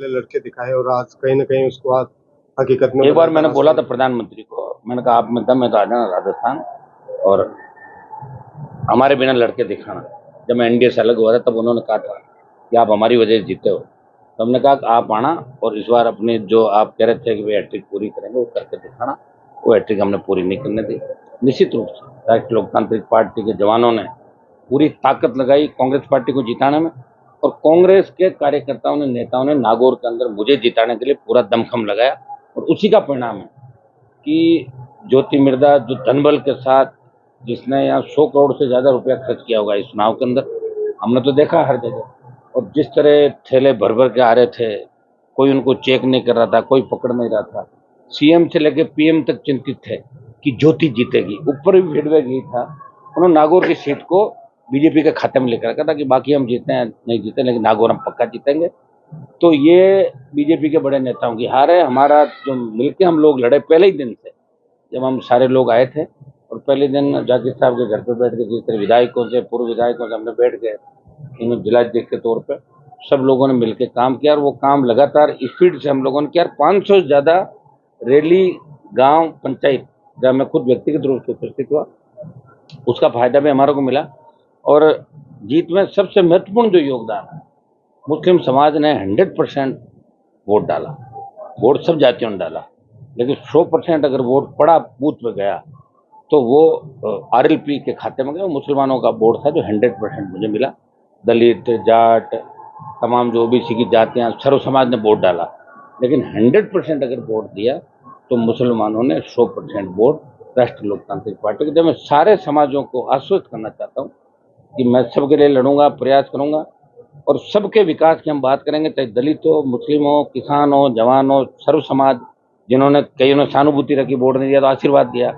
लड़के दिखाए और आज कहीं ना कहीं उसको आज हकीकत में एक बार मैंने बोला था प्रधानमंत्री को, मैंने कहा आप में दम है तो आ जाना राजस्थान और हमारे बिना लड़के दिखाना। जब मैं एनडीए से अलग हुआ था तब उन्होंने कहा था कि आप हमारी वजह से जीते हो, तो हमने कहा कि आप आना और इस बार अपने जो आप कह रहे थे कि वे हैट्रिक पूरी करेंगे वो करके दिखाना। वो हैट्रिक हमने पूरी नहीं करने दी। निश्चित रूप से राष्ट्रीय लोकतांत्रिक पार्टी के जवानों ने पूरी ताकत लगाई कांग्रेस पार्टी को जिताने में, और कांग्रेस के कार्यकर्ताओं ने, नेताओं ने नागौर के अंदर मुझे जिताने के लिए पूरा दमखम लगाया। और उसी का परिणाम है कि ज्योति मिर्धा जो धनबल के साथ, जिसने यहाँ 100 करोड़ से ज्यादा रुपया खर्च किया होगा इस चुनाव के अंदर, हमने तो देखा हर जगह, और जिस तरह ठेले भर भर के आ रहे थे, कोई उनको चेक नहीं कर रहा था, कोई पकड़ नहीं रहा था। सीएम से लेके पीएम तक चिंतित थे कि ज्योति जीतेगी। ऊपर भी फीडबैक यही था, उन्होंने नागौर की सीट को बीजेपी के खाते में लेकर रखा था कि बाकी हम जीते हैं नहीं जीते, लेकिन नागौर हम पक्का जीतेंगे। तो ये बीजेपी के बड़े नेताओं की हार है। हमारा जो मिलके हम लोग लड़े पहले ही दिन से, जब हम सारे लोग आए थे और पहले दिन जाकिर साहब के घर पे बैठ के, जिस तरह विधायकों से, पूर्व विधायकों से हमने बैठ गए, इन्होंने जिलाध्यक्ष के तौर पे सब लोगों ने मिलकर काम किया, और वो काम लगातार स्पीड से हम लोगों ने किया। 500 से ज्यादा रैली, गांव, पंचायत, जब मैं खुद व्यक्तिगत रूप से उपस्थित हुआ, उसका फायदा भी हमारे को मिला। और जीत में सबसे महत्वपूर्ण जो योगदान है, मुस्लिम समाज ने 100% वोट डाला। वोट सब जातियों ने डाला, लेकिन 100% अगर वोट पड़ा बूथ पे गया तो वो आरएलपी के खाते में गया। मुसलमानों का वोट था जो 100% मुझे मिला। दलित, जाट, तमाम जो ओबीसी की जातियां, सर्व समाज ने वोट डाला, लेकिन 100% अगर वोट दिया तो मुसलमानों ने 100% वोट राष्ट्रीय लोकतांत्रिक पार्टी को दिया। मैं सारे समाजों को आश्वस्त करना चाहता हूँ कि मैं सबके लिए लड़ूंगा, प्रयास करूंगा, और सबके विकास की हम बात करेंगे, चाहे दलित हो, मुस्लिम हो, किसान हो, जवान हो, सर्व समाज, जिन्होंने, कईयों ने सहानुभूति रखी, वोट नहीं दिया तो आशीर्वाद दिया,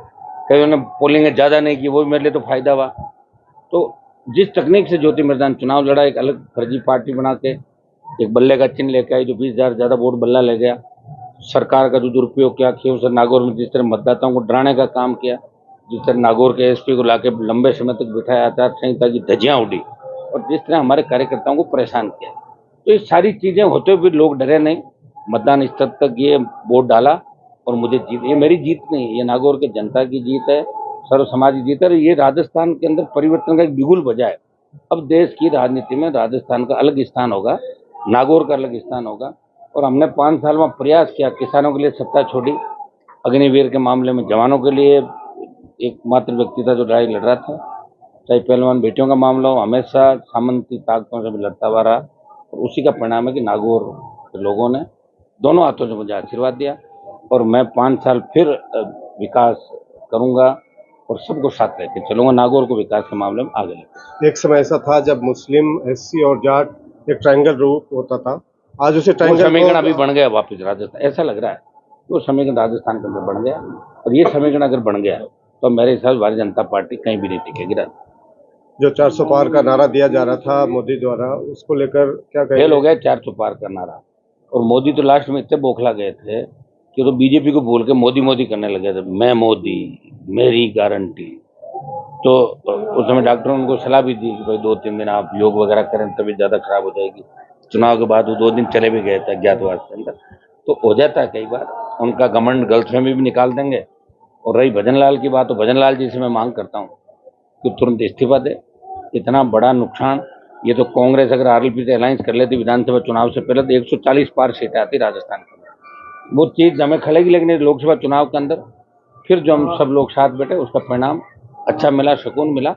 कईयों ने पोलिंग ज्यादा नहीं की, वो भी मेरे लिए तो फायदा हुआ। तो जिस तकनीक से ज्योति मिर्धा ने चुनाव लड़ा, एक अलग फर्जी पार्टी बना के, एक बल्ले का चिन्ह लेके आई जो 20,000 ज्यादा वोट बल्ला ले गया, सरकार का जो दुरुपयोग किया, सर नागौर में जिस तरह मतदाताओं को डराने का काम किया, जिस तरह नागौर के एसपी को लाके लंबे समय तक बिठाया, आचार संहिता की धज्जियां उड़ी, और जिस तरह हमारे कार्यकर्ताओं को परेशान किया, तो ये सारी चीजें होते हुए लोग डरे नहीं, मतदान स्तर तक ये वोट डाला और मुझे जीत। ये मेरी जीत नहीं, ये नागौर के जनता की जीत है, सर्व समाज की जीत है। ये राजस्थान के अंदर परिवर्तन का एक बिगुल बजा है। अब देश की राजनीति में राजस्थान का अलग स्थान होगा, नागौर का अलग स्थान होगा। और हमने 5 साल में प्रयास किया, किसानों के लिए सत्ता छोड़ी, अग्निवीर के मामले में जवानों के लिए एकमात्र व्यक्ति था जो लड़ाई लड़ रहा था, चाहे पहलवान बेटियों का मामला हो, हमेशा सामंती ताकतों से भी लड़ता हुआ रहा। और उसी का परिणाम है कि नागौर के लोगों ने दोनों हाथों से मुझे आशीर्वाद दिया, और मैं 5 साल फिर विकास करूंगा और सबको साथ लेके चलूंगा, नागौर को विकास के मामले में आगे लेकर। एक समय ऐसा था जब मुस्लिम, एससी और जाट एक ट्रायंगल रूप होता था, आज उसे ट्रायंगल समीकरण अभी बन गया वापस राजस्थान, ऐसा लग रहा है वो समीकरण राजस्थान के अंदर बन गया। और ये समीकरण अगर बन गया तो मेरे हिसाब से भारतीय जनता पार्टी कहीं भी नहीं टिकेगी। जो 400 पार का नारा दिया जा रहा था मोदी द्वारा, उसको लेकर क्या कहेंगे? फेल हो गया 400 पार का नारा, और मोदी तो लास्ट में इतने बौखला गए थे कि तो बीजेपी को भूल के मोदी मोदी करने लगे थे, मैं मोदी, मेरी गारंटी। तो उस समय डॉक्टरों ने उनको सलाह भी दी कि भाई 2-3 दिन आप योग वगैरह करें, तबीयत ज्यादा खराब हो जाएगी। चुनाव के बाद वो 2 दिन चले भी गए थे अज्ञातवास के अंदर। तो हो जाता है कई बार, उनका घमंड गलतफहमी भी निकाल देंगे। और रही भजन लाल की बात, तो भजन लाल जी से मैं मांग करता हूँ कि तुरंत इस्तीफा दे। इतना बड़ा नुकसान, ये तो कांग्रेस अगर आरएलपी से अलायंस कर लेती विधानसभा चुनाव से पहले तो 140 पार सीटें आती राजस्थान के अंदर, वो चीज हमें खलेगी। लेकिन लोकसभा चुनाव के अंदर फिर जो हम सब लोग साथ बैठे, उसका परिणाम अच्छा मिला, सुकून मिला,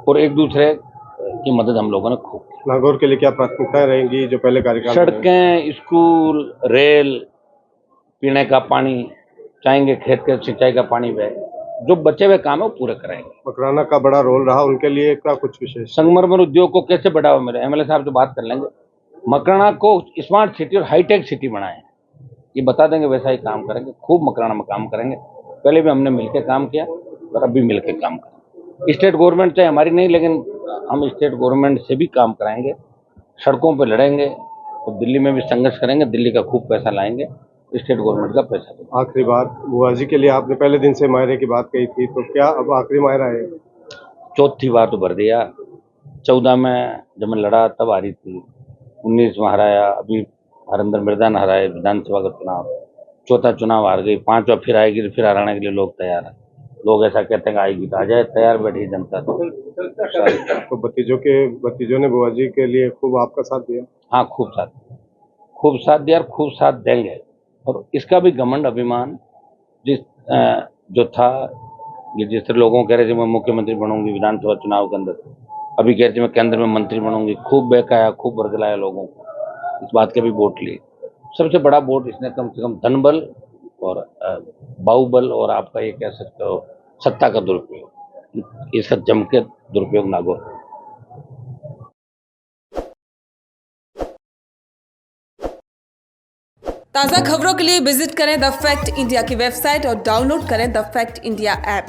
और एक दूसरे की मदद हम लोगों ने खूब। नागौर के लिए क्या प्राथमिकताएं रहेंगी जो पहले कार्यकाल में? सड़कें, स्कूल, रेल, पीने का पानी, चाहेंगे खेत के सिंचाई का पानी बहे, जो बचे हुए काम है वो पूरे कराएंगे। मकराना का बड़ा रोल रहा, उनके लिए क्या कुछ विशेष? संगमरमर उद्योग को कैसे बढ़ावा मिले, एमएलए साहब से बात कर लेंगे। मकराना को स्मार्ट सिटी और हाईटेक सिटी बनाए, ये बता देंगे, वैसा ही काम करेंगे। खूब मकराना में काम करेंगे, पहले भी हमने मिलकर काम किया और अब भी मिलकर काम करेंगे। स्टेट गवर्नमेंट चाहे हमारी नहीं, लेकिन हम स्टेट गवर्नमेंट से भी काम कराएंगे, सड़कों पर लड़ेंगे, तो दिल्ली में भी संघर्ष करेंगे, दिल्ली का खूब पैसा लाएंगे, स्टेट गवर्नमेंट का पैसा देंगे। आखिरी बात, बुआ जी के लिए आपने पहले दिन से मायरे की बात कही थी, तो क्या अब आखिरी मायरा है? चौथी बार तो भर दिया। 14 में जब मैं लड़ा तब हारी थी, 19 में हराया, अभी हरिंदर मृदा हराए विधानसभा का चुनाव, चौथा चुनाव हार गई, पांचवा फिर आएगी, फिर हराने के लिए लोग तैयार हैं। लोग ऐसा कहते हैं कि आएगी तो आ जाए, तैयार बैठी जनता। तो भतीजों ने बुआ जी के लिए खूब आपका साथ दिया। हाँ, खूब साथ दिया और खूब साथ देंगे। और इसका भी घमंड अभिमान जो था, ये जिस तरह लोगों कह रहे थे मैं मुख्यमंत्री बनूंगी विधानसभा चुनाव के अंदर, अभी कह रहे थे मैं केंद्र में मंत्री बनूंगी, खूब बहकाया, खूब बरगलाया लोगों को, इस बात के भी वोट लिए। सबसे बड़ा वोट इसने कम से कम धनबल और बाहुबल और आपका ये कह सकते हो सत्ता का दुरुपयोग, इसका जम के दुरुपयोग लागू है। ताज़ा खबरों के लिए विजिट करें द फैक्ट इंडिया की वेबसाइट और डाउनलोड करें द फैक्ट इंडिया ऐप।